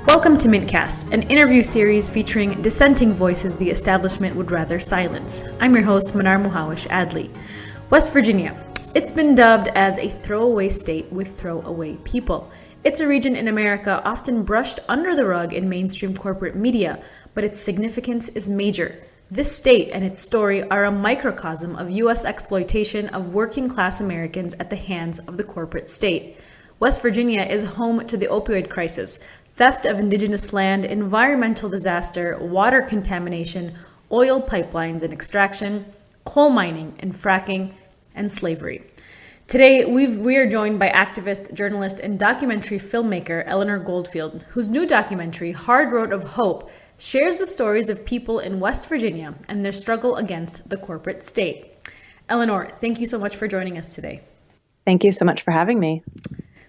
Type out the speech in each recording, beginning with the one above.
Welcome to MintCast, an interview series featuring dissenting voices the establishment would rather silence. I'm your host, Mnar Muhawesh Adley. West Virginia. It's been dubbed as a throwaway state with throwaway people. It's a region in America often brushed under the rug in mainstream corporate media, but its significance is major. This state and its story are a microcosm of U.S. exploitation of working-class Americans at the hands of the corporate state. West Virginia is home to the opioid crisis, theft of indigenous land, environmental disaster, water contamination, oil pipelines and extraction, coal mining and fracking, and slavery. Today, we are joined by activist, journalist, and documentary filmmaker Eleanor Goldfield, whose new documentary, Hard Road of Hope, shares the stories of people in West Virginia and their struggle against the corporate state. Eleanor, thank you so much for joining us today. Thank you so much for having me.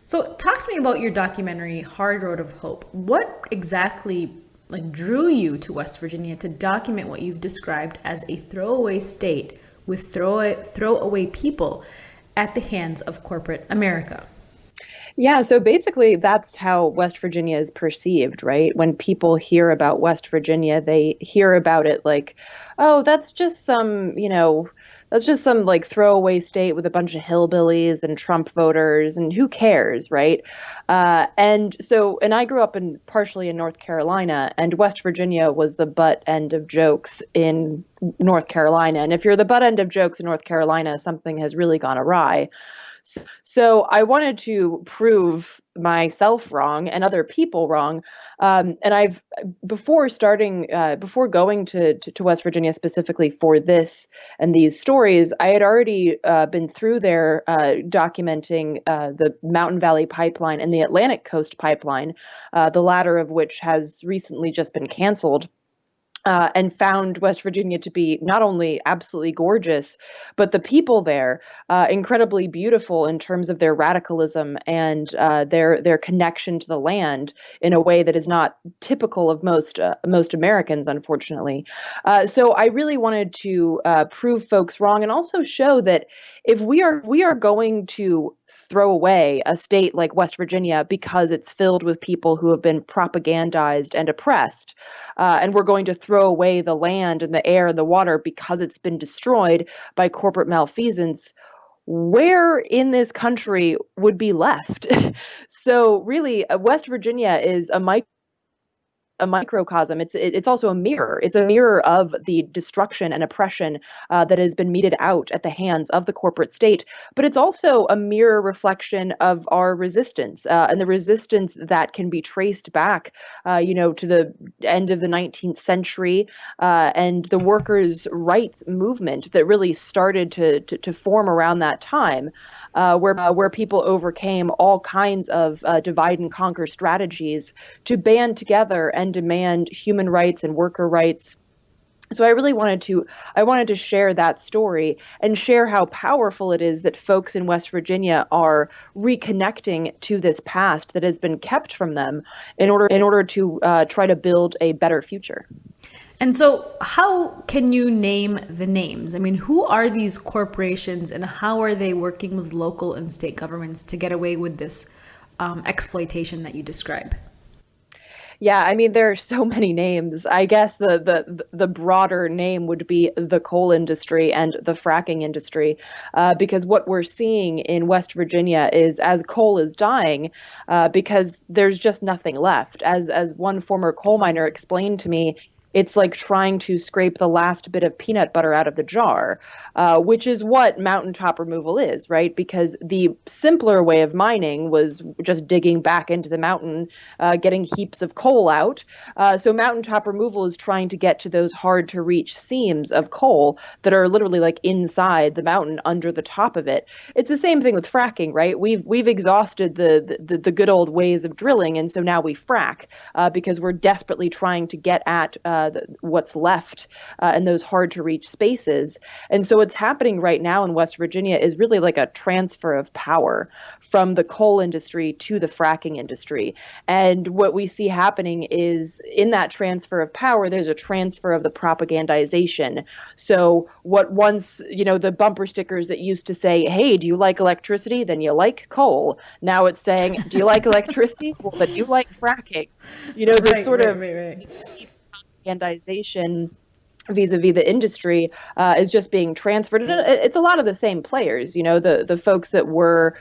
So talk to me about your documentary, Hard Road of Hope. What exactly drew you to West Virginia to document what you've described as a throwaway state with throwaway people at the hands of corporate America? Yeah, so basically that's how West Virginia is perceived, right? When people hear about West Virginia, they hear about it like, oh, that's just some throwaway state with a bunch of hillbillies and Trump voters, and who cares, right? And I grew up partially in North Carolina, and West Virginia was the butt end of jokes in North Carolina. And if you're the butt end of jokes in North Carolina, something has really gone awry. So I wanted to prove myself wrong and other people wrong. And before going to West Virginia specifically for this and these stories, I had already been through there documenting the Mountain Valley Pipeline and the Atlantic Coast Pipeline, the latter of which has recently just been canceled. And found West Virginia to be not only absolutely gorgeous, but the people there incredibly beautiful in terms of their radicalism and their connection to the land in a way that is not typical of most Americans, unfortunately. So I really wanted to prove folks wrong and also show that if we are going to throw away a state like West Virginia because it's filled with people who have been propagandized and oppressed, and we're going to throw away the land and the air and the water because it's been destroyed by corporate malfeasance, where in this country would be left? So really, West Virginia is a microcosm. It's also a mirror. It's a mirror of the destruction and oppression that has been meted out at the hands of the corporate state. But it's also a mirror reflection of our resistance and the resistance that can be traced back, to the end of the 19th century and the workers' rights movement that really started to form around that time. Where people overcame all kinds of divide and conquer strategies to band together and demand human rights and worker rights. So I really wanted to share that story and share how powerful it is that folks in West Virginia are reconnecting to this past that has been kept from them in order to try to build a better future. And so how can you name the names? I mean, who are these corporations and how are they working with local and state governments to get away with this exploitation that you describe? Yeah, I mean, there are so many names. I guess the broader name would be the coal industry and the fracking industry, because what we're seeing in West Virginia is as coal is dying, because there's just nothing left. As one former coal miner explained to me, it's like trying to scrape the last bit of peanut butter out of the jar, which is what mountaintop removal is, right? Because the simpler way of mining was just digging back into the mountain, getting heaps of coal out. So mountaintop removal is trying to get to those hard to reach seams of coal that are literally like inside the mountain under the top of it. It's the same thing with fracking, right? We've exhausted the good old ways of drilling, and so now we frack because we're desperately trying to get at what's left in those hard to reach spaces. And so what's happening right now in West Virginia is really like a transfer of power from the coal industry to the fracking industry. And what we see happening is in that transfer of power, there's a transfer of the propagandization. So what once, the bumper stickers that used to say, hey, do you like electricity? Then you like coal. Now it's saying, do you like electricity? Well, then you like fracking. This sort of propagandization vis-a-vis the industry is just being transferred. And it's a lot of the same players, the folks that were,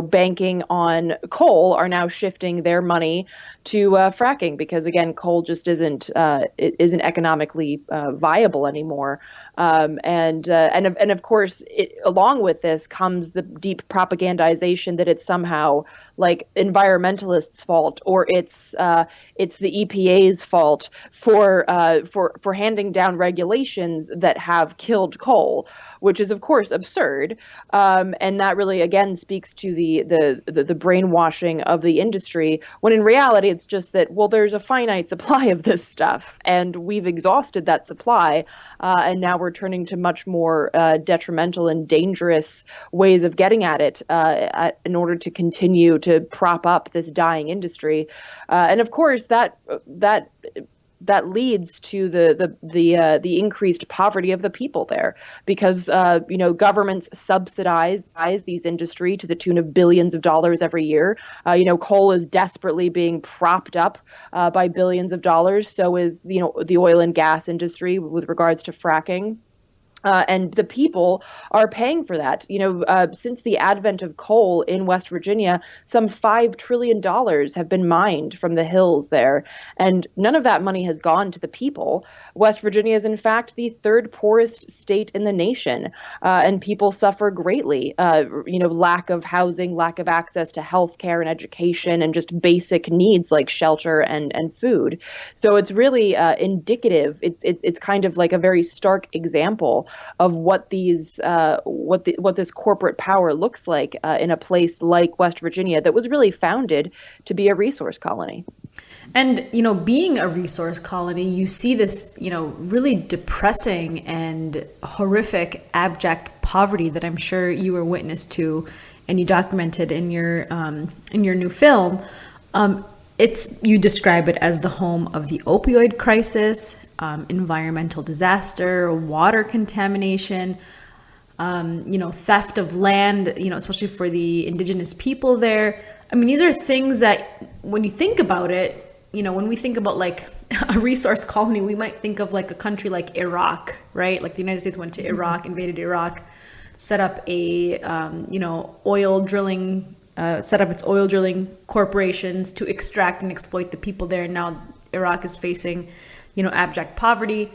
banking on coal are now shifting their money to fracking because, again, coal just isn't economically viable anymore. And of course, along with this comes the deep propagandization that it's somehow like environmentalists' fault or it's the EPA's fault for handing down regulations that have killed coal, which is of course absurd. And that really again speaks to the brainwashing of the industry, when in reality it's just that, well, there's a finite supply of this stuff and we've exhausted that supply, and now we're turning to much more detrimental and dangerous ways of getting at it in order to continue to prop up this dying industry. And of course that leads to the increased poverty of the people there, because governments subsidize these industry to the tune of billions of dollars every year. Coal is desperately being propped up by billions of dollars. So is the oil and gas industry with regards to fracking. And the people are paying for that. Since the advent of coal in West Virginia, some $5 trillion have been mined from the hills there. And none of that money has gone to the people. West Virginia is, in fact, the third poorest state in the nation. And people suffer greatly. Lack of housing, lack of access to health care and education, and just basic needs like shelter and food. So it's really indicative. It's kind of like a very stark example of what these what this corporate power looks like in a place like West Virginia that was really founded to be a resource colony. And being a resource colony, you see this really depressing and horrific abject poverty that I'm sure you were witness to and you documented in your new film. You describe it as the home of the opioid crisis, environmental disaster, water contamination, theft of land, especially for the indigenous people there. I mean, these are things that when you think about it, when we think about like a resource colony, we might think of like a country like Iraq, right? Like the United States went to Iraq, invaded Iraq, set up a, oil drilling, set up its oil drilling corporations to extract and exploit the people there. And now Iraq is facing abject poverty.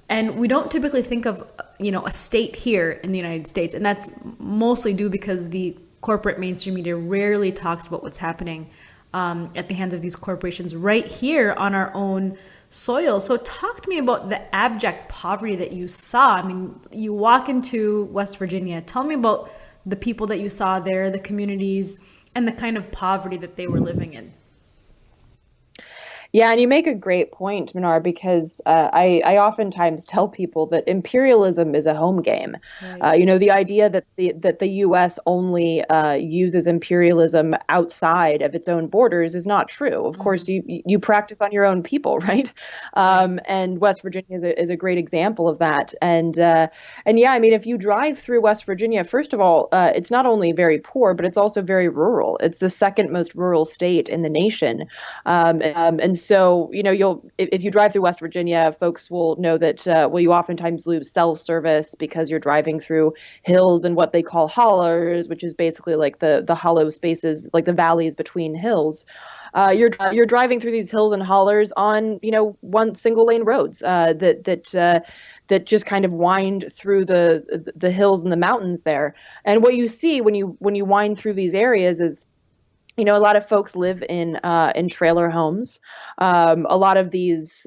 And we don't typically think of, a state here in the United States. And that's mostly due because the corporate mainstream media rarely talks about what's happening at the hands of these corporations right here on our own soil. So talk to me about the abject poverty that you saw. I mean, you walk into West Virginia. Tell me about the people that you saw there, the communities, and the kind of poverty that they were living in. Yeah, and you make a great point, Mnar, because I oftentimes tell people that imperialism is a home game. Right. The idea that the U.S. only uses imperialism outside of its own borders is not true. Of course, you practice on your own people, right? And West Virginia is a great example of that. And yeah, I mean, if you drive through West Virginia, first of all, it's not only very poor, but it's also very rural. It's the second most rural state in the nation, and so, if you drive through West Virginia, folks will know that, you oftentimes lose cell service because you're driving through hills and what they call hollers, which is basically like the hollow spaces, like the valleys between hills. You're driving through these hills and hollers on, one single lane roads that just kind of wind through the hills and the mountains there. And what you see when you wind through these areas is, a lot of folks live in trailer homes. A lot of these,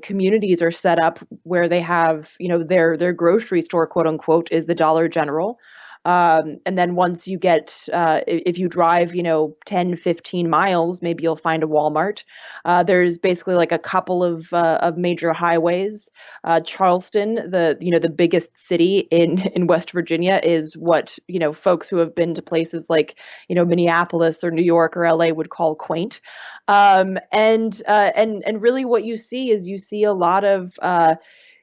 communities are set up where they have, their grocery store, quote unquote, is the Dollar General. And then once you get, if you drive, 10, 15 miles, maybe you'll find a Walmart. There's basically like a couple of major highways. Charleston, the biggest city in West Virginia, is what, folks who have been to places like, Minneapolis or New York or LA would call quaint. And really what you see is you see a lot of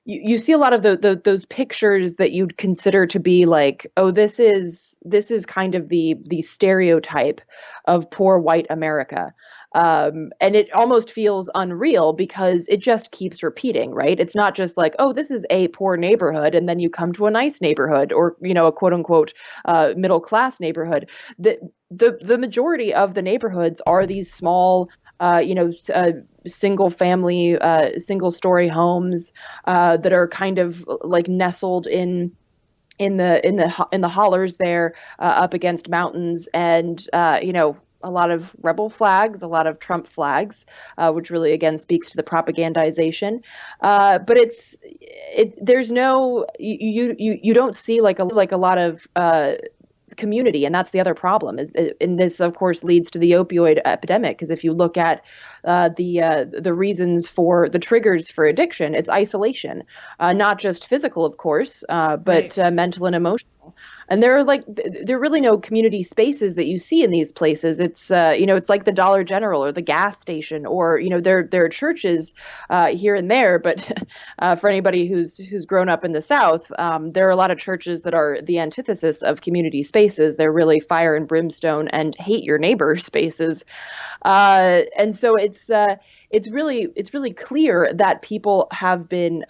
you see a lot of those pictures that you'd consider to be like, oh, this is kind of the stereotype of poor white America. And it almost feels unreal because it just keeps repeating, right? It's not just like, oh, this is a poor neighborhood, and then you come to a nice neighborhood or, a quote unquote middle class neighborhood. The majority of the neighborhoods are these small, single family, single story homes that are kind of like nestled in the hollers there, up against mountains, and a lot of rebel flags, a lot of Trump flags, which really again speaks to the propagandization. But there's no, you don't see like a lot of community, and that's the other problem. And this of course leads to the opioid epidemic, because if you look at the reasons for the triggers for addiction, it's isolation, not just physical, of course, but Right. mental and emotional. And there are really no community spaces that you see in these places. It's it's like the Dollar General or the gas station, or there are churches here and there, but for anybody who's grown up in the South, there are a lot of churches that are the antithesis of community spaces. They're really fire and brimstone and hate your neighbor spaces. And so it's really clear that people have been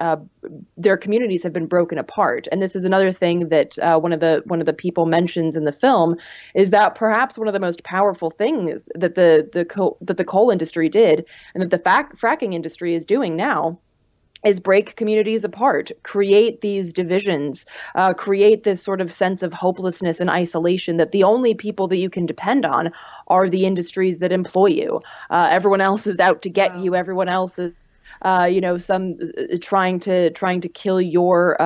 their communities have been broken apart. And this is another thing that one of the people mentions in the film, is that perhaps one of the most powerful things that the coal industry did, and that the fracking industry is doing now, is break communities apart, create these divisions, create this sort of sense of hopelessness and isolation, that the only people that you can depend on are the industries that employ you. Everyone else is out to get you. Everyone else is, some trying to kill your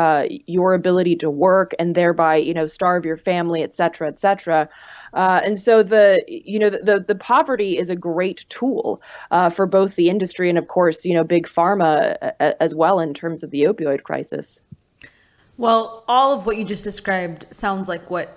ability to work, and thereby, starve your family, et cetera, et cetera. And so the poverty is a great tool for both the industry and, of course, big pharma as well, in terms of the opioid crisis. Well, all of what you just described sounds like what,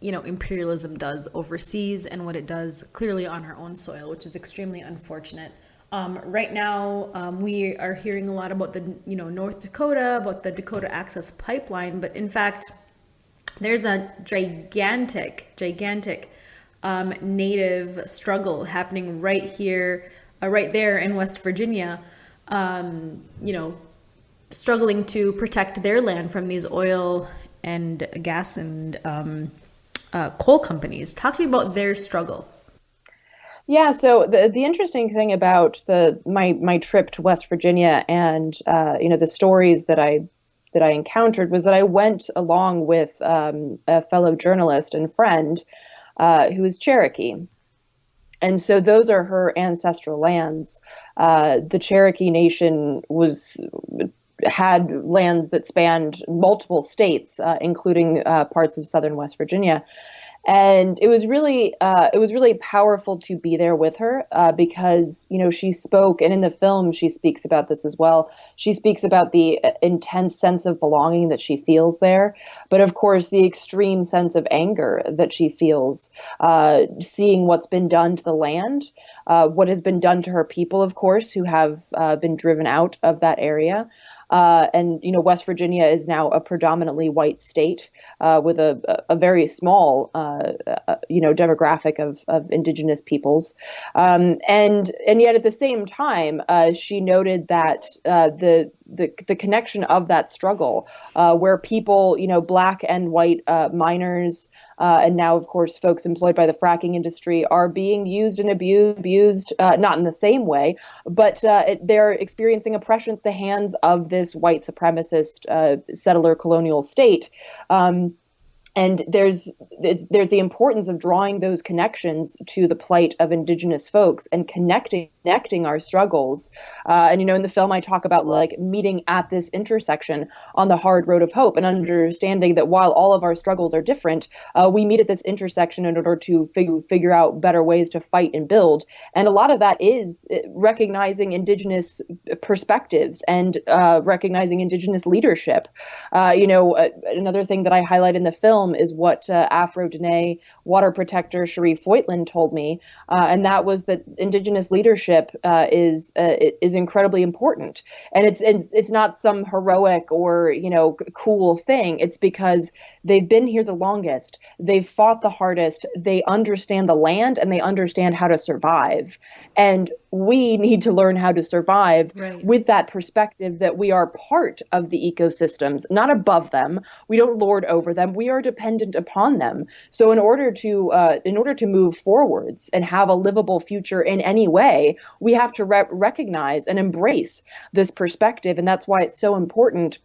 imperialism does overseas and what it does clearly on our own soil, which is extremely unfortunate. Right now, we are hearing a lot about the, North Dakota, about the Dakota Access Pipeline, but in fact, there's a gigantic native struggle happening right here, right there in West Virginia, struggling to protect their land from these oil and gas and coal companies. Talk to me about their struggle. Yeah, so the interesting thing about my trip to West Virginia, and the stories that I encountered, was that I went along with a fellow journalist and friend who is Cherokee. And so those are her ancestral lands. The Cherokee Nation had lands that spanned multiple states, including parts of southern West Virginia. And it was really powerful to be there with her, because she spoke, and in the film she speaks about this as well. She speaks about the intense sense of belonging that she feels there, but of course the extreme sense of anger that she feels, seeing what's been done to the land, what has been done to her people, of course, who have been driven out of that area. And West Virginia is now a predominantly white state, with a very small demographic of indigenous peoples, and yet at the same time, she noted that the connection of that struggle, where people, black and white miners, and now, of course, folks employed by the fracking industry, are being used and abused, not in the same way, but they're experiencing oppression at the hands of this white supremacist settler colonial state. And there's the importance of drawing those connections to the plight of Indigenous folks and connecting our struggles. And in the film, I talk about like meeting at this intersection on the hard road of hope, and understanding that while all of our struggles are different, we meet at this intersection in order to figure out better ways to fight and build. And a lot of that is recognizing Indigenous perspectives and recognizing Indigenous leadership. Another thing that I highlight in the film is what Afro-Dene water protector Sharif Voigtland told me, and that was that Indigenous leadership is incredibly important, and it's not some heroic or cool thing. It's because they've been here the longest, they've fought the hardest, they understand the land, and they understand how to survive. And we need to learn how to survive with that perspective that we are part of the ecosystems, not above them. We don't lord over them. We are dependent upon them. So in order to move forwards and have a livable future in any way, we have to recognize and embrace this perspective. And that's why it's so important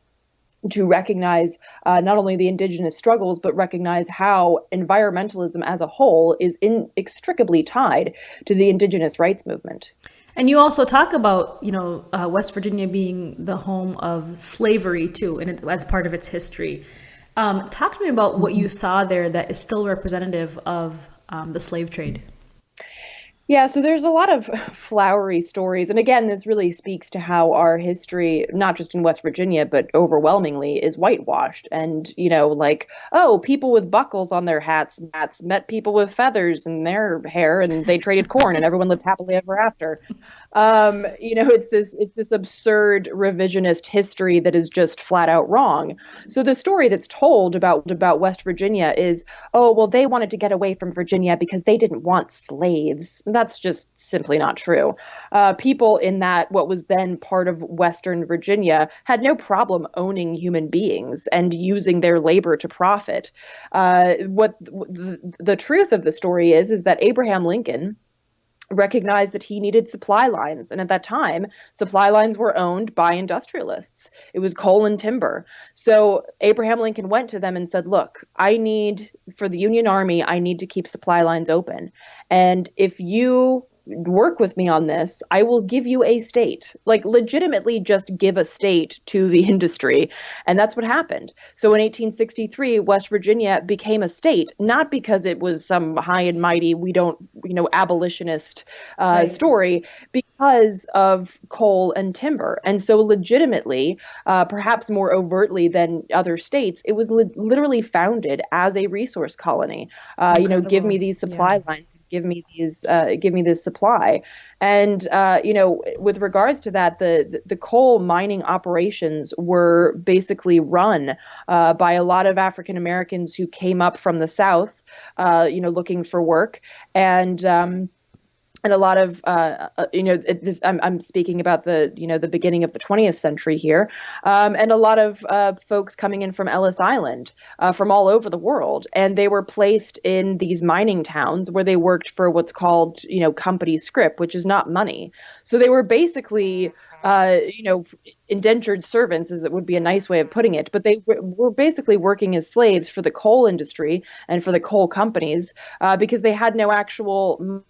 to recognize not only the Indigenous struggles, but recognize how environmentalism as a whole is inextricably tied to the Indigenous rights movement. And you also talk about, West Virginia being the home of slavery too, and as part of its history. Talk to me about what you saw there that is still representative of the slave trade. Yeah, so there's a lot of flowery stories. And again, this really speaks to how our history, not just in West Virginia, but overwhelmingly is whitewashed. And, people with buckles on their hats met people with feathers in their hair, and they traded corn and everyone lived happily ever after. It's this absurd revisionist history that is just flat out wrong. So the story that's told about West Virginia is, oh, well, they wanted to get away from Virginia because they didn't want slaves. That's just simply not true. People in that what was then part of Western Virginia had no problem owning human beings and using their labor to profit. What the truth of the story is that Abraham Lincoln recognized that he needed supply lines. And at that time, supply lines were owned by industrialists. It was coal and timber. So Abraham Lincoln went to them and said, look, for the Union Army, I need to keep supply lines open. And if you work with me on this, I will give you a state, like legitimately just give a state to the industry. And that's what happened. So in 1863, West Virginia became a state, not because it was some high and mighty, abolitionist story, because of coal and timber. And so legitimately, perhaps more overtly than other states, it was literally founded as a resource colony. Give me these supply lines. Give me this supply. And, with regards to that, the coal mining operations were basically run by a lot of African Americans who came up from the South, looking for work. And a lot of, I'm speaking about the beginning of the 20th century here, and a lot of folks coming in from Ellis Island, from all over the world, and they were placed in these mining towns where they worked for what's called, company scrip, which is not money. So they were basically, indentured servants, as it would be a nice way of putting it, but they were basically working as slaves for the coal industry and for the coal companies, because they had no actual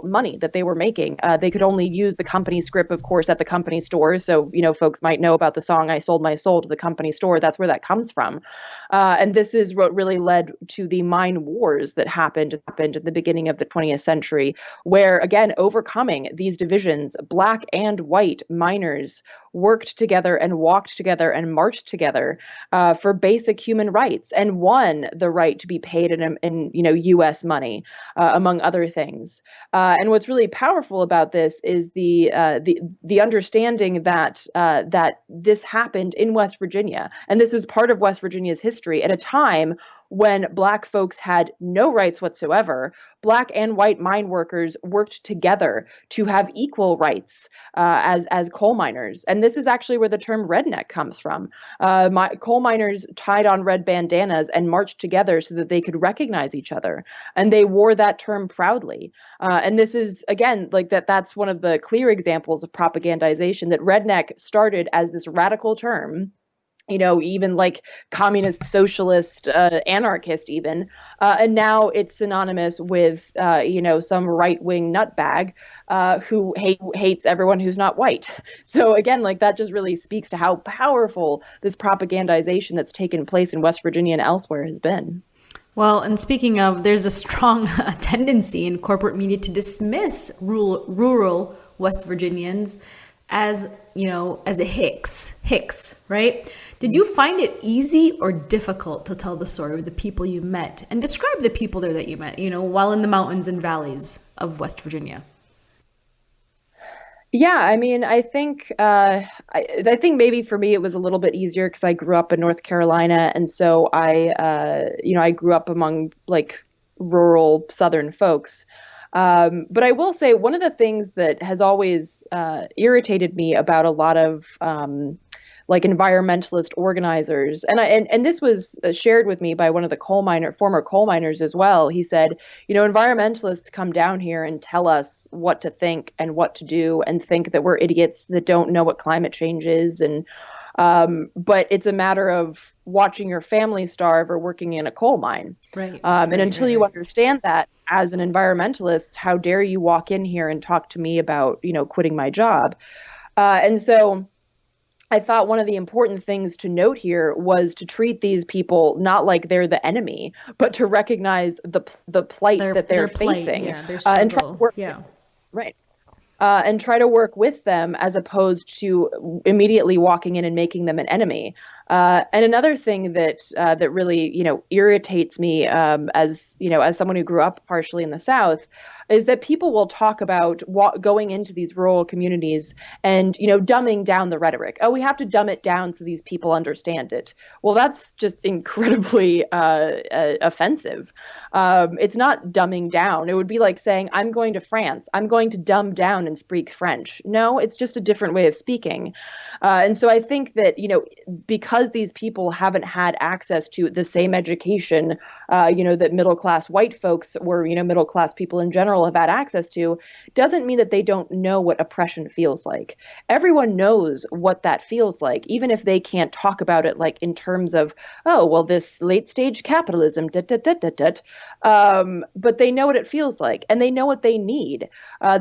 money that they were making. They could only use the company script, of course, at the company stores. So, folks might know about the song, I Sold My Soul to the Company Store. That's where that comes from. And this is what really led to the mine wars that happened at the beginning of the 20th century, where, again, overcoming these divisions, black and white miners worked together and walked together and marched together for basic human rights, and won the right to be paid in U.S. money, among other things. And what's really powerful about this is the understanding that this happened in West Virginia, and this is part of West Virginia's history at a time when Black folks had no rights whatsoever. Black and white mine workers worked together to have equal rights as coal miners. And this is actually where the term redneck comes from. Coal miners tied on red bandanas and marched together so that they could recognize each other. And they wore that term proudly. And this is, again, that's one of the clear examples of propagandization, that redneck started as this radical term even like communist, socialist, anarchist, even. And now it's synonymous with, some right-wing nutbag who hates everyone who's not white. So again, like that just really speaks to how powerful this propagandization that's taken place in West Virginia and elsewhere has been. Well, and speaking of, there's a strong tendency in corporate media to dismiss rural West Virginians as, as a Hicks, right? Did you find it easy or difficult to tell the story of the people you met and describe the people there that you met, while in the mountains and valleys of West Virginia? Yeah, I mean, I think maybe for me it was a little bit easier because I grew up in North Carolina, and so I grew up among like rural Southern folks. But I will say one of the things that has always irritated me about a lot of like environmentalist organizers, and this was shared with me by one of the former coal miners as well. He said, environmentalists come down here and tell us what to think and what to do, and think that we're idiots that don't know what climate change is, and but it's a matter of watching your family starve or working in a coal mine. Right. And until you understand that as an environmentalist, how dare you walk in here and talk to me about, quitting my job? And so I thought one of the important things to note here was to treat these people not like they're the enemy, but to recognize the plight that they're facing, their and try to struggle. work. Yeah. Right. And try to work with them as opposed to immediately walking in and making them an enemy. And another thing that really irritates me, as someone who grew up partially in the South, is that people will talk about going into these rural communities and dumbing down the rhetoric. Oh, we have to dumb it down so these people understand it. Well, that's just incredibly offensive. It's not dumbing down. It would be like saying, I'm going to France, I'm going to dumb down and speak French. No, it's just a different way of speaking. And so I think that, because these people haven't had access to the same education, that middle class white folks or, middle class people in general have had access to, doesn't mean that they don't know what oppression feels like. Everyone knows what that feels like, even if they can't talk about it like in terms of, oh, well, this late stage capitalism, but they know what it feels like, and they know what they need.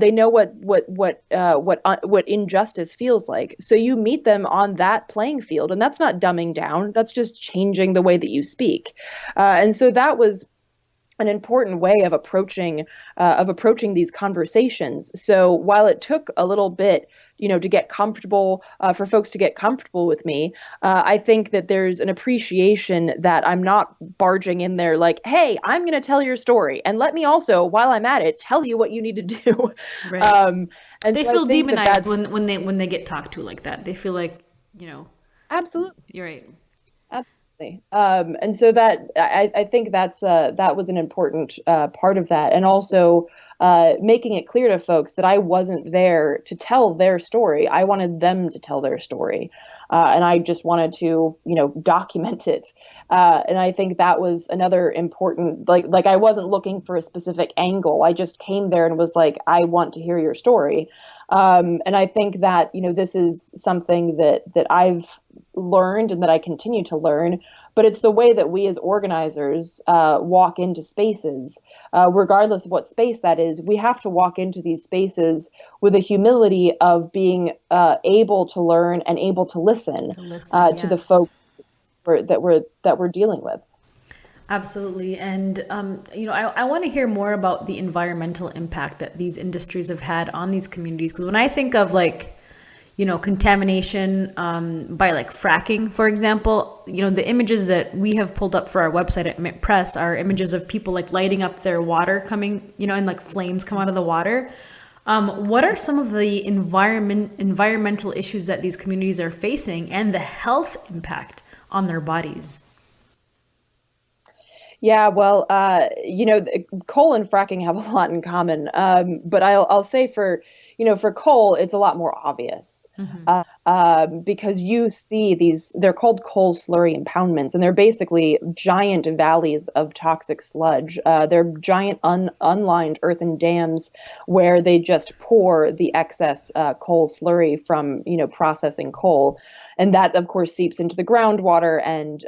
They know what injustice feels like. So you meet them on that playing field, and that's not dumbing down. That's just changing the way that you speak. And so that was an important way of approaching these conversations. So while it took a little bit, to get comfortable, for folks to get comfortable with me, I think that there's an appreciation that I'm not barging in there like, hey, I'm going to tell your story, and let me also, while I'm at it, tell you what you need to do. Right. And They so feel I think demonized when they get talked to like that. They feel like, absolutely. you're right. Absolutely. And so that I think that was an important part of that, and also making it clear to folks that I wasn't there to tell their story. I wanted them to tell their story, and I just wanted to, document it. And I think that was another important, like I wasn't looking for a specific angle. I just came there and was like, I want to hear your story. And I think that, this is something that I've learned and that I continue to learn, but it's the way that we as organizers walk into spaces, regardless of what space that is. We have to walk into these spaces with a humility of being able to learn and able to listen, to the folks that we're dealing with. Absolutely. And, I want to hear more about the environmental impact that these industries have had on these communities. Because when I think of contamination by like fracking, for example, the images that we have pulled up for our website at Mint Press are images of people like lighting up their water coming, and like flames come out of the water. What are some of the environmental issues that these communities are facing and the health impact on their bodies? Yeah, well, coal and fracking have a lot in common. But I'll say for coal, it's a lot more obvious, because you see they're called coal slurry impoundments, and they're basically giant valleys of toxic sludge. They're giant unlined earthen dams where they just pour the excess coal slurry from, processing coal. And that, of course, seeps into the groundwater. And,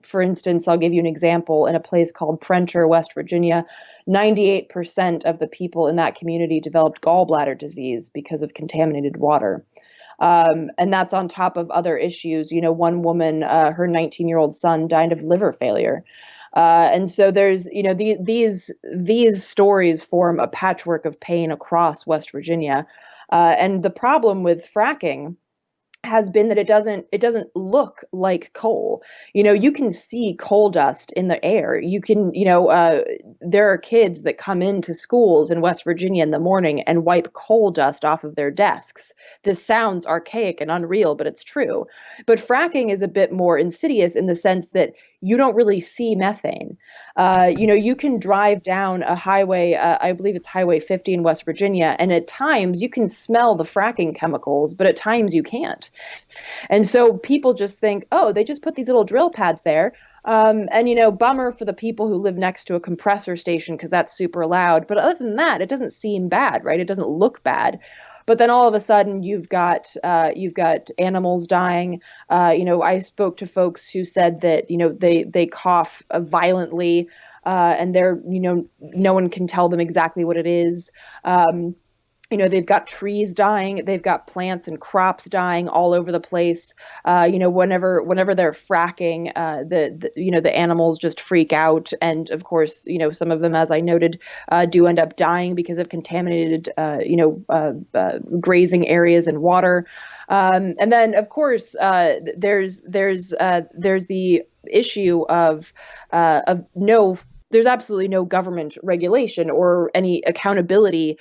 for instance, I'll give you an example. In a place called Prenter, West Virginia, 98% of the people in that community developed gallbladder disease because of contaminated water. And that's on top of other issues. One woman, her 19-year-old son died of liver failure. And so there's, these stories form a patchwork of pain across West Virginia. And the problem with fracking has been that it doesn't look like coal. You can see coal dust in the air. You can, there are kids that come into schools in West Virginia in the morning and wipe coal dust off of their desks. This sounds archaic and unreal, but it's true. But fracking is a bit more insidious in the sense that you don't really see methane. You can drive down a highway, I believe it's Highway 50 in West Virginia, and at times you can smell the fracking chemicals, but at times you can't. And so people just think, oh, they just put these little drill pads there. Bummer for the people who live next to a compressor station because that's super loud. But other than that, it doesn't seem bad, right? It doesn't look bad. But then all of a sudden you've got animals dying. I spoke to folks who said that they cough violently, and they're no one can tell them exactly what it is. They've got trees dying, they've got plants and crops dying all over the place. Whenever they're fracking, the animals just freak out, and of course, some of them, as I noted, do end up dying because of contaminated, grazing areas and water. And then, of course, there's the issue of no. There's absolutely no government regulation or any accountability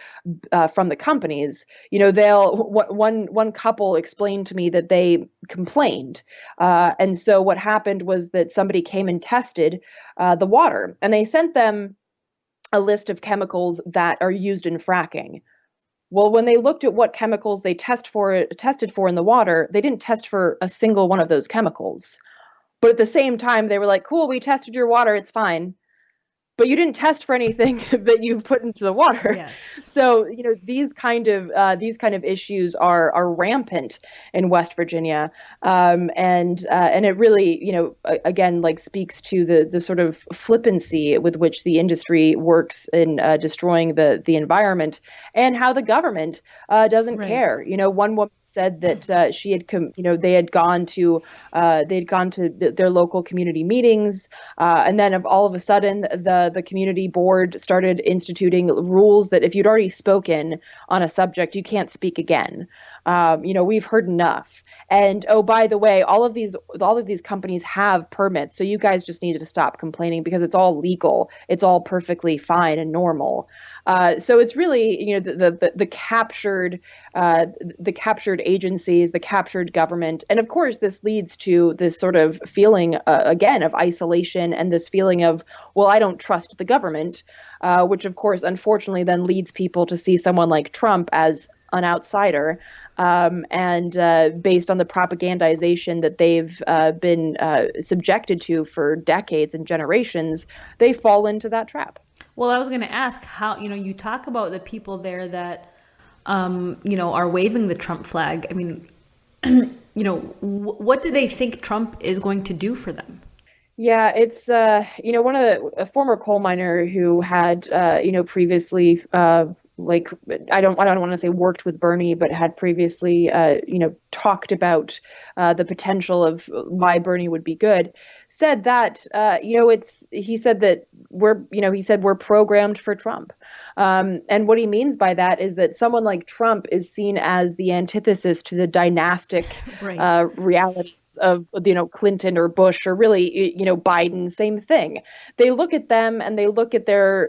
from the companies. One couple explained to me that they complained, and so what happened was that somebody came and tested the water, and they sent them a list of chemicals that are used in fracking. Well, when they looked at what chemicals they tested for in the water, they didn't test for a single one of those chemicals. But at the same time, they were like, "Cool, we tested your water; it's fine." But you didn't test for anything that you've put into the water. Yes. So, these kind of issues are rampant in West Virginia. And it really, again, speaks to the sort of flippancy with which the industry works in destroying the environment, and how the government doesn't care. One woman said that she had they had gone to their local community meetings, and then all of a sudden the community board started instituting rules that if you'd already spoken on a subject, you can't speak again. We've heard enough. And oh, by the way, all of these companies have permits, so you guys just needed to stop complaining because it's all legal. It's all perfectly fine and normal. So it's really, the captured agencies, the captured government, and of course this leads to this sort of feeling again of isolation, and this feeling of, well, I don't trust the government, which of course unfortunately then leads people to see someone like Trump as an outsider, and based on the propagandization that they've been subjected to for decades and generations, they fall into that trap. Well, I was going to ask how, you talk about the people there that, are waving the Trump flag. I mean, what do they think Trump is going to do for them? Yeah, it's, a former coal miner who had, previously, I don't want to say worked with Bernie, but had previously, talked about the potential of why Bernie would be good, said that, he said that we're programmed for Trump. And what he means by that is that someone like Trump is seen as the antithesis to the dynastic realities of, Clinton or Bush or really, Biden, same thing. They look at them and they look at their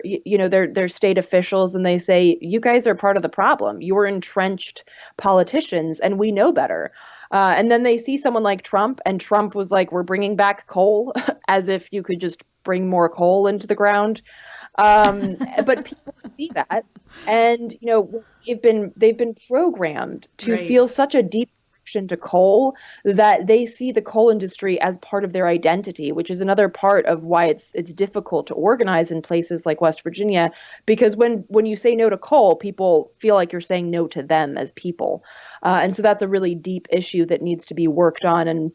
state officials and they say, you guys are part of the problem. You are entrenched politicians and we know better. And then they see someone like Trump, and Trump was like, we're bringing back coal, as if you could just bring more coal into the ground. But people see that, and they've been programmed to feel such a deep connection to coal, that they see the coal industry as part of their identity, which is another part of why it's difficult to organize in places like West Virginia, because when you say no to coal, people feel like you're saying no to them as people. And so that's a really deep issue that needs to be worked on and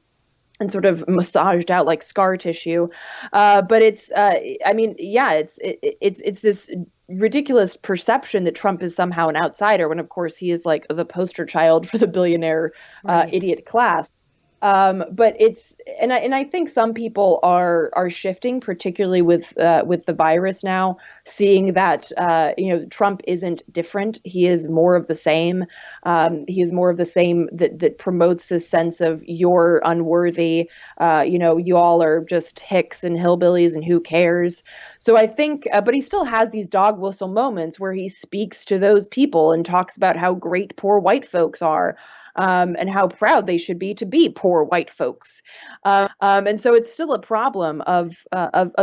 sort of massaged out like scar tissue. But it's, I mean, yeah, it's this ridiculous perception that Trump is somehow an outsider, when of course he is like the poster child for the billionaire idiot class. But it's, and I think some people are shifting, particularly with the virus now, seeing that Trump isn't different. He is more of the same. He is more of the same that promotes this sense of you're unworthy. You all are just hicks and hillbillies, and who cares? So I think, but he still has these dog whistle moments where he speaks to those people and talks about how great poor white folks are. And how proud they should be to be poor white folks. And so it's still a problem of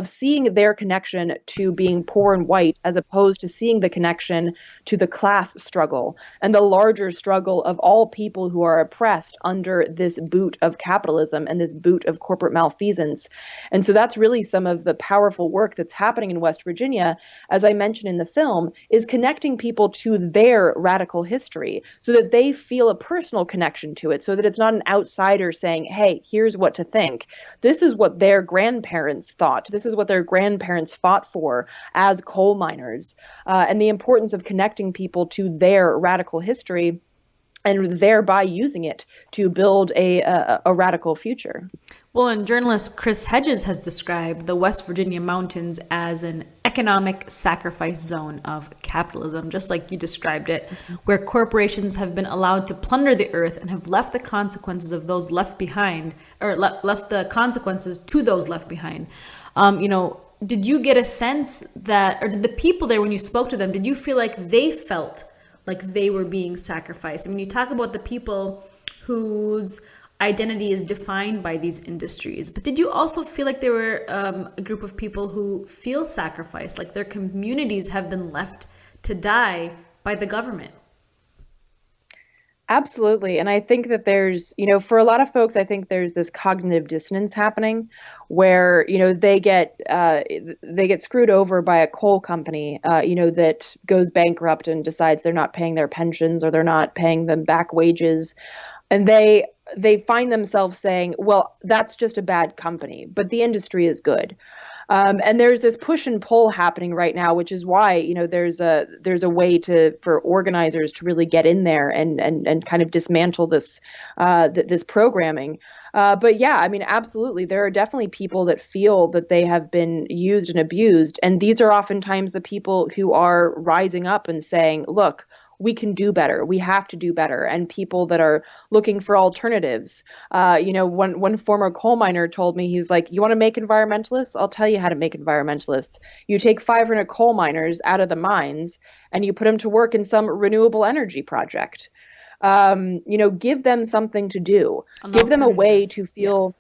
seeing their connection to being poor and white, as opposed to seeing the connection to the class struggle and the larger struggle of all people who are oppressed under this boot of capitalism and this boot of corporate malfeasance. And so that's really some of the powerful work that's happening in West Virginia, as I mentioned in the film, is connecting people to their radical history so that they feel a personal connection to it, so that it's not an outsider saying, hey, here's what to think. This is what their grandparents thought. This is what their grandparents fought for as coal miners, and the importance of connecting people to their radical history and thereby using it to build a radical future. Well, and journalist Chris Hedges has described the West Virginia mountains as an economic sacrifice zone of capitalism, just like you described it, where corporations have been allowed to plunder the earth and have left the consequences of those left behind, or left the consequences to those left behind. Did you get a sense that, or did the people there, when you spoke to them, did you feel like they felt like they were being sacrificed? I mean, you talk about the people whose identity is defined by these industries, but did you also feel like there were a group of people who feel sacrificed, like their communities have been left to die by the government? Absolutely. And I think that there's, for a lot of folks, I think there's this cognitive dissonance happening where, they get screwed over by a coal company, that goes bankrupt and decides they're not paying their pensions, or they're not paying them back wages. And they find themselves saying, well, that's just a bad company, but the industry is good. And there's this push and pull happening right now, which is why, there's a way for organizers to really get in there and kind of dismantle this programming. But yeah, I mean, absolutely, there are definitely people that feel that they have been used and abused. And these are oftentimes the people who are rising up and saying, look, we can do better. We have to do better. And people that are looking for alternatives. One former coal miner told me, he's like, you want to make environmentalists? I'll tell you how to make environmentalists. You take 500 coal miners out of the mines and you put them to work in some renewable energy project. Give them something to do. Give them a way to feel,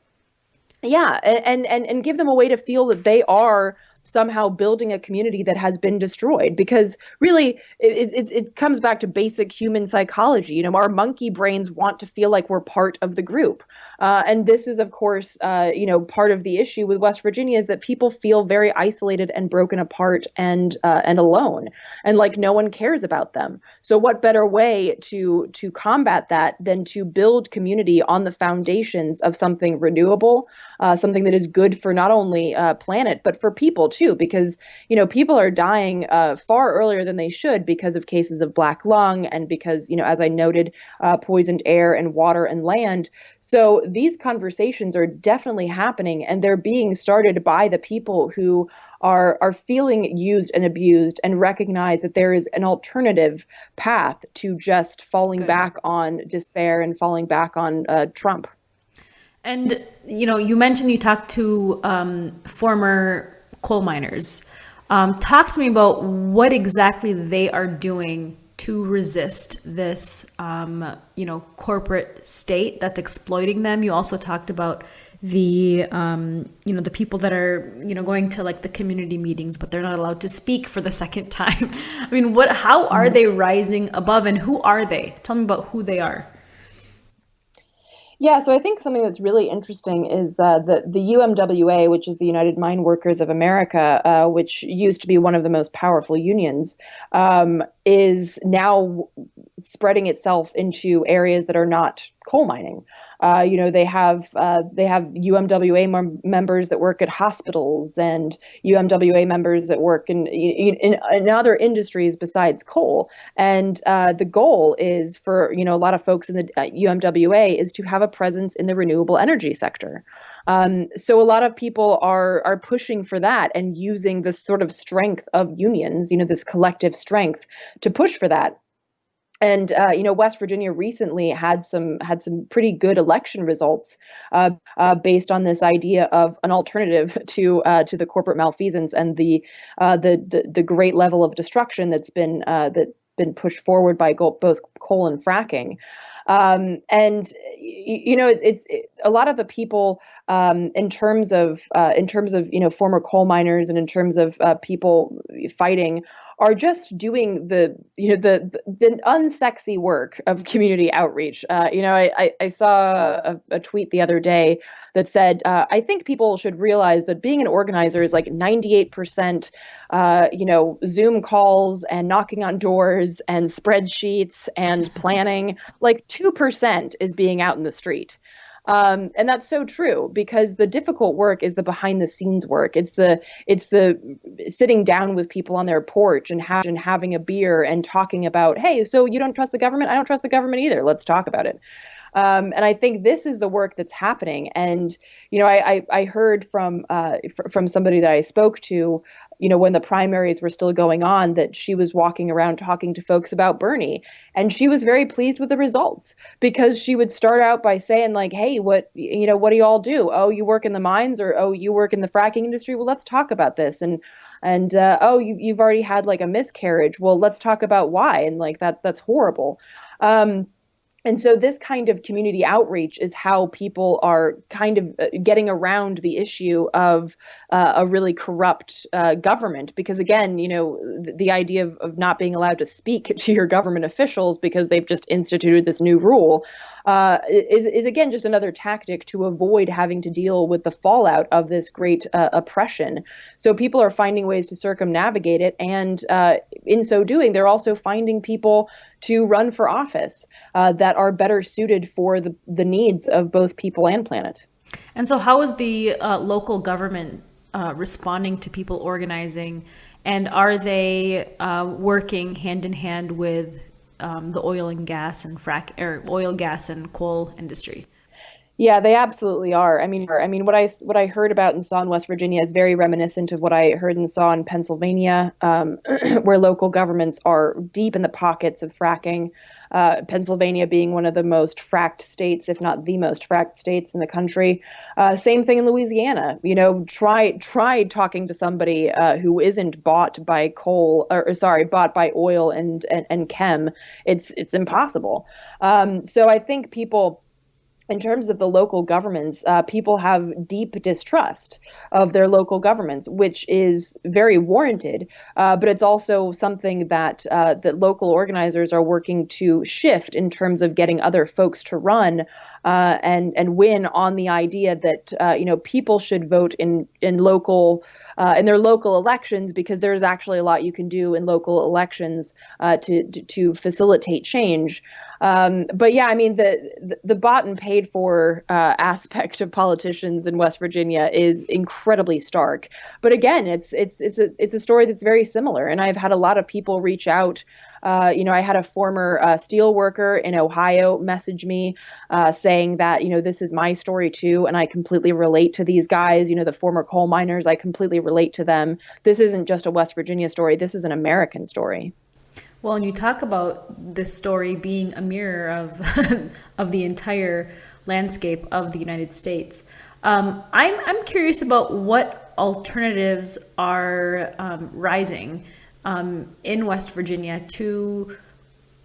and give them a way to feel that they are somehow building a community that has been destroyed. Because really, it comes back to basic human psychology. Our monkey brains want to feel like we're part of the group. And this is, of course, part of the issue with West Virginia, is that people feel very isolated and broken apart and alone, and like no one cares about them. So what better way to combat that than to build community on the foundations of something renewable, something that is good for not only planet, but for people too, because, people are dying far earlier than they should because of cases of black lung, and because, as I noted, poisoned air and water and land. So these conversations are definitely happening, and they're being started by the people who are feeling used and abused, and recognize that there is an alternative path to just falling back on despair and falling back on Trump. And, you mentioned you talked to former coal miners. Talk to me about what exactly they are doing to resist this, corporate state that's exploiting them. You also talked about the, the people that are, going to like the community meetings, but they're not allowed to speak for the second time. I mean, how are they rising above, and who are they? Tell me about who they are. Yeah, so I think something that's really interesting is the UMWA, which is the United Mine Workers of America, which used to be one of the most powerful unions, is now spreading itself into areas that are not coal mining. They have UMWA members that work at hospitals and UMWA members that work in other industries besides coal. And the goal is for a lot of folks in the UMWA is to have a presence in the renewable energy sector. So a lot of people are pushing for that and using this sort of strength of unions, this collective strength to push for that. And West Virginia recently had some pretty good election results based on this idea of an alternative to the corporate malfeasance and the great level of destruction that's been pushed forward by both coal and fracking. It's a lot of the people in terms of former coal miners and in terms of people fighting are just doing the unsexy work of community outreach. I saw a tweet the other day that said, I think people should realize that being an organizer is like 98%, Zoom calls and knocking on doors and spreadsheets and planning. Like 2% is being out in the street. And that's so true because the difficult work is the behind the scenes work. It's the sitting down with people on their porch and having a beer and talking about, hey, so you don't trust the government? I don't trust the government either. Let's talk about it. And I think this is the work that's happening. And I heard from somebody that I spoke to, when the primaries were still going on, that she was walking around talking to folks about Bernie, and she was very pleased with the results because she would start out by saying like, "Hey, what do you all do? Oh, you work in the mines, or oh, you work in the fracking industry? Well, let's talk about this." And oh, you've already had like a miscarriage. Well, let's talk about why. And like that's horrible. And so this kind of community outreach is how people are kind of getting around the issue of a really corrupt government. Because again, the idea of not being allowed to speak to your government officials because they've just instituted this new rule is again just another tactic to avoid having to deal with the fallout of this great oppression. So people are finding ways to circumnavigate it, and in so doing, they're also finding people to run for office that are better suited for the needs of both people and planet. And so how is the local government responding to people organizing, and are they working hand in hand with the oil and gas and oil, gas and coal industry? Yeah, they absolutely are. I mean, what I heard about and saw in West Virginia is very reminiscent of what I heard and saw in Pennsylvania, where local governments are deep in the pockets of fracking. Pennsylvania being one of the most fracked states, if not the most fracked states in the country. Same thing in Louisiana. Try talking to somebody who isn't bought by bought by oil and chem. It's impossible. So I think people, in terms of the local governments, people have deep distrust of their local governments, which is very warranted. But it's also something that local organizers are working to shift in terms of getting other folks to run and win on the idea that people should vote in their local elections, because there's actually a lot you can do in local elections to facilitate change. But yeah, I mean, the bought and paid for aspect of politicians in West Virginia is incredibly stark. But again, it's a story that's very similar, and I've had a lot of people reach out. I had a former steel worker in Ohio message me saying that, this is my story too, and I completely relate to these guys, the former coal miners, I completely relate to them. This isn't just a West Virginia story, this is an American story. Well, and you talk about this story being a mirror of of the entire landscape of the United States. I'm curious about what alternatives are rising in West Virginia to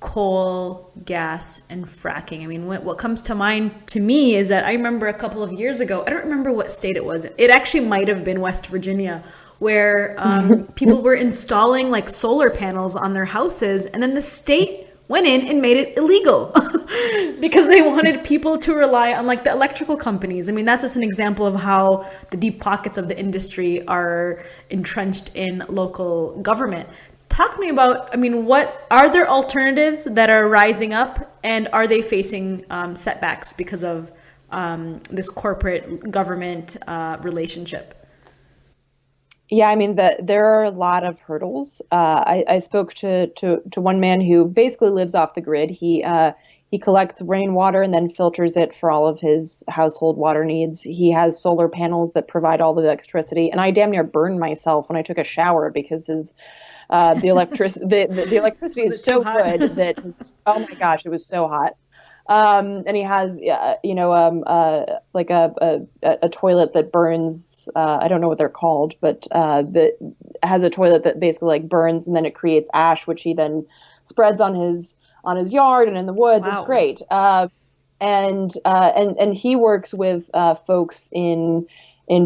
coal, gas, and fracking. I mean, what comes to mind to me is that I remember a couple of years ago, I don't remember what state it was. It actually might have been West Virginia, where people were installing like solar panels on their houses, and then the state went in and made it illegal because they wanted people to rely on like the electrical companies. I mean, that's just an example of how the deep pockets of the industry are entrenched in local government. Talk to me about, I mean, what are there alternatives that are rising up, and are they facing setbacks because of this corporate government relationship? Yeah, I mean, there are a lot of hurdles. I spoke to one man who basically lives off the grid. He collects rainwater and then filters it for all of his household water needs. He has solar panels that provide all the electricity, and I damn near burned myself when I took a shower because the electricity is so good that, oh my gosh, it was so hot. And he has, like a toilet that burns. I don't know what they're called, but that has a toilet that basically like burns, and then it creates ash, which he then spreads on his yard and in the woods. Wow. It's great. And he works with folks in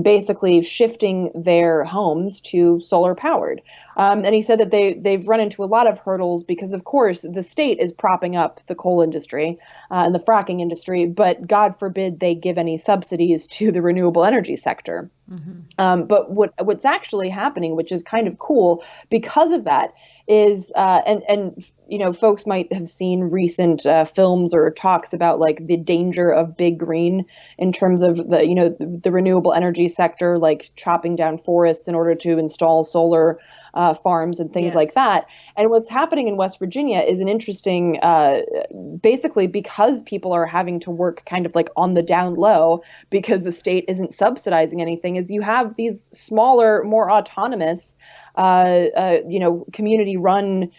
basically shifting their homes to solar powered. And he said that they've run into a lot of hurdles because, of course, the state is propping up the coal industry and the fracking industry, but God forbid they give any subsidies to the renewable energy sector. Mm-hmm. But what's actually happening, which is kind of cool because of that, is and folks might have seen recent films or talks about like the danger of big green in terms of the renewable energy sector, like chopping down forests in order to install solar farms and things like that. And what's happening in West Virginia is an interesting, basically because people are having to work kind of like on the down low because the state isn't subsidizing anything, is you have these smaller, more autonomous, community run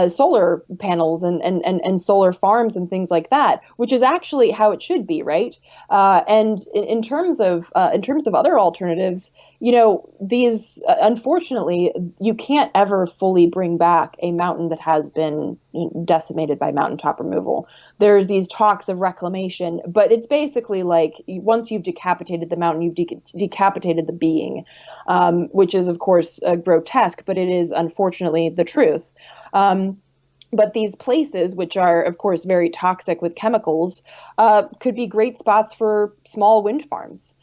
solar panels and solar farms and things like that, which is actually how it should be, right? And in terms of other alternatives, these unfortunately you can't ever fully bring back a mountain that has been decimated by mountaintop removal. There's these talks of reclamation, but it's basically like once you've decapitated the mountain, you've decapitated the being, which is of course grotesque, but it is unfortunately the truth. But these places, which are, of course, very toxic with chemicals, could be great spots for small wind farms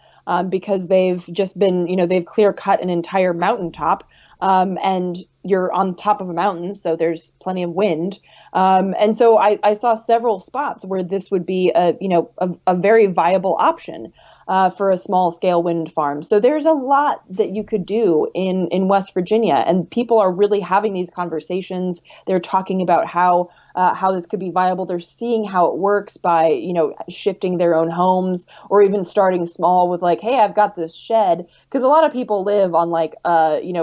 because they've just been, they've clear cut an entire mountaintop and you're on top of a mountain, so there's plenty of wind. And so I saw several spots where this would be a very viable option for a small scale wind farm. So there's a lot that you could do in West Virginia, and people are really having these conversations. They're talking about how this could be viable. They're seeing how it works by, shifting their own homes or even starting small with like, hey, I've got this shed. Because a lot of people live on like,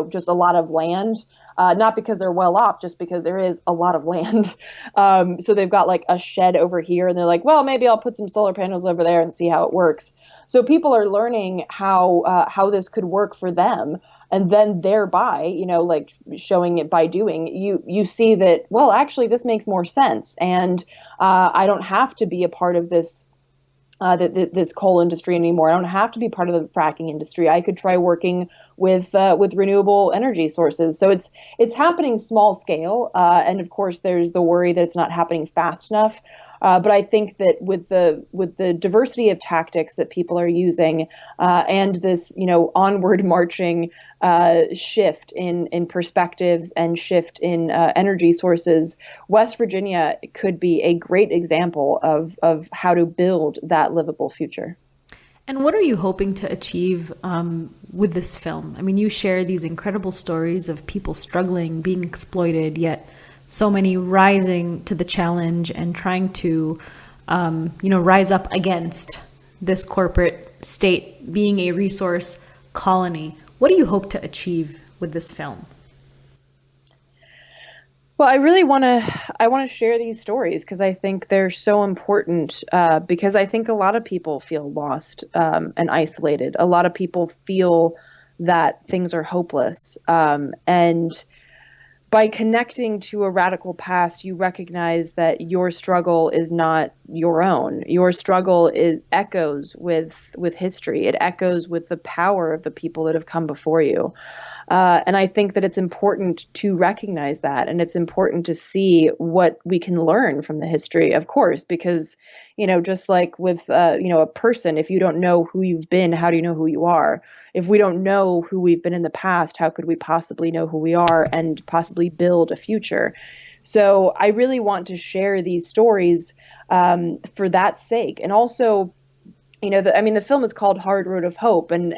just a lot of land. Not because they're well off, just because there is a lot of land. So they've got like a shed over here and they're like, well, maybe I'll put some solar panels over there and see how it works. So people are learning how this could work for them. And then thereby, like showing it by doing, you see that, well, actually, this makes more sense. And I don't have to be a part of this this coal industry anymore. I don't have to be part of the fracking industry. I could try working with renewable energy sources. So it's happening small scale, and of course there's the worry that it's not happening fast enough. But I think that with the diversity of tactics that people are using, and this onward marching shift in perspectives and shift in energy sources, West Virginia could be a great example of how to build that livable future. And what are you hoping to achieve with this film? I mean, you share these incredible stories of people struggling, being exploited, yet so many rising to the challenge and trying to, rise up against this corporate state being a resource colony. What do you hope to achieve with this film? Well, I really want to share these stories because I think they're so important, because I think a lot of people feel lost and isolated. A lot of people feel that things are hopeless. And by connecting to a radical past, you recognize that your struggle is not your own. Your struggle echoes with history. It echoes with the power of the people that have come before you. And I think that it's important to recognize that, and it's important to see what we can learn from the history, of course, because, just like with, a person, if you don't know who you've been, how do you know who you are? If we don't know who we've been in the past, how could we possibly know who we are and possibly build a future? So I really want to share these stories for that sake. And also, the film is called Hard Road of Hope, and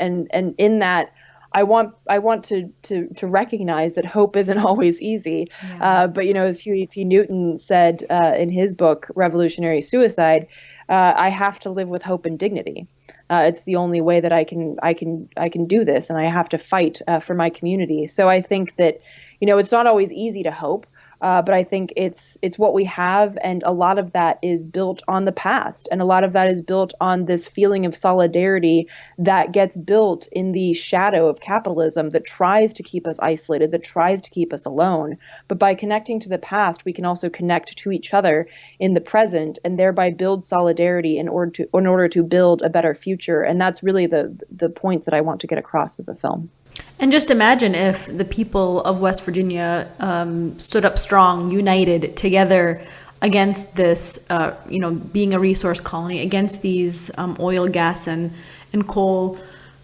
in that, I want to recognize that hope isn't always easy. Yeah. But as Huey P. Newton said in his book Revolutionary Suicide, I have to live with hope and dignity. It's the only way that I can do this, and I have to fight for my community. So I think that it's not always easy to hope. But I think it's what we have, and a lot of that is built on the past, and a lot of that is built on this feeling of solidarity that gets built in the shadow of capitalism that tries to keep us isolated, that tries to keep us alone. But by connecting to the past, we can also connect to each other in the present, and thereby build solidarity in order to build a better future. And that's really the points that I want to get across with the film. And just imagine if the people of West Virginia stood up strong, united together against this, being a resource colony, against these oil, gas, and coal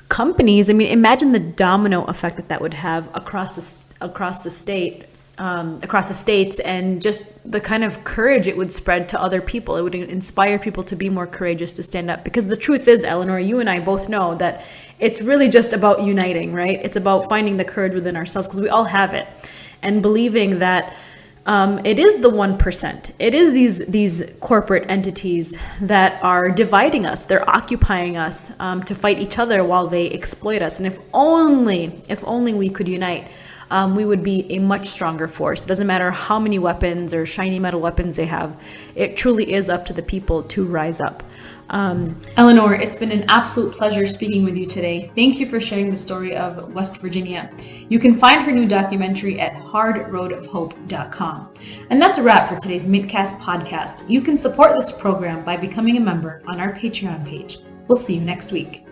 companies. I mean, imagine the domino effect that would have across the state. Across the states, and just the kind of courage it would spread to other people. It would inspire people to be more courageous, to stand up. Because the truth is, Eleanor, you and I both know that it's really just about uniting, right? It's about finding the courage within ourselves, because we all have it, and believing that it is the 1%. It is these corporate entities that are dividing us. They're occupying us to fight each other while they exploit us. And if only we could unite, we would be a much stronger force. It doesn't matter how many weapons or shiny metal weapons they have. It truly is up to the people to rise up. Eleanor, it's been an absolute pleasure speaking with you today. Thank you for sharing the story of West Virginia. You can find her new documentary at hardroadofhope.com. And that's a wrap for today's MintCast podcast. You can support this program by becoming a member on our Patreon page. We'll see you next week.